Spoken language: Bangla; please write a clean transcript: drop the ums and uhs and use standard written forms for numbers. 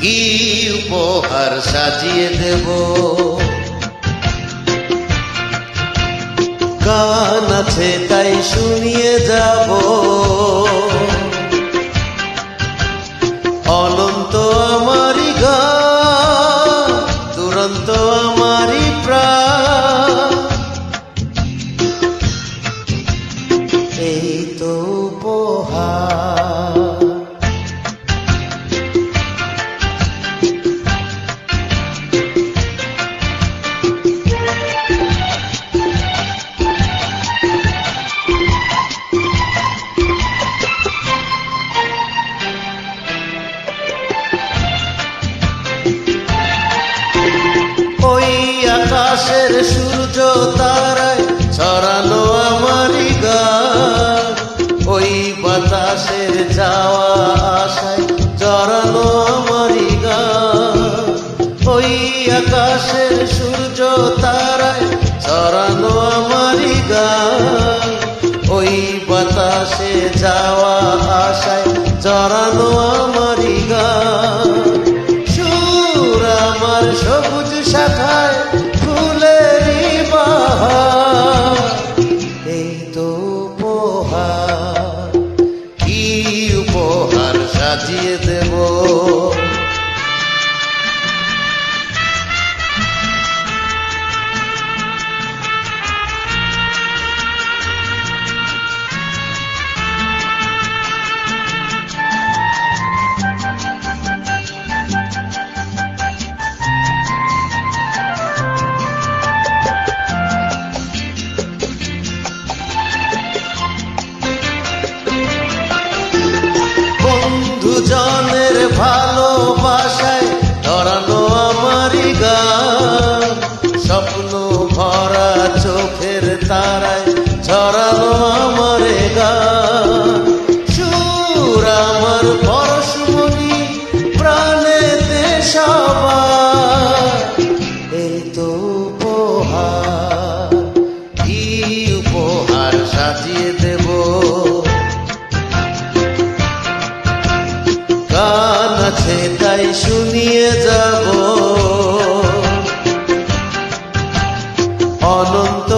কি উপহার সাজিয়ে দেব। গান আছে তাই শুনিয়ে যাব, অনন্ত আমারই গান, দুরন্ত আমারই প্রাণ। এই তো উপহার। ওই আকাশের সূর্য তারায় ছড়ানো আমারই গান, ওই বাতাসের যাওয়া আশায় জড়ানো আমারই গান। ওই আকাশের সূর্য তারায় ছড়ানো আমারই গান, ওই বাতাসে যাওয়া আশায় জড়ানো আমারই গান। সুর আমার সবুজ শাখায় ফুলেরই বাহার। এই তো উপহার, কি উপহার সাজিয়ে দেব। বন্ধুজনের ভালোবাসায় ধরানো আমারই গান, স্বপ্ন ভরা চোখের তারায় ঝরানো আমার গান। সুর আমার পরশমণি প্রাণেতে সবার। এই তো উপহার, কি উপহার সাজিয়ে দেব। গান আছে তাই শুনিয়ে যাব, অনন্ত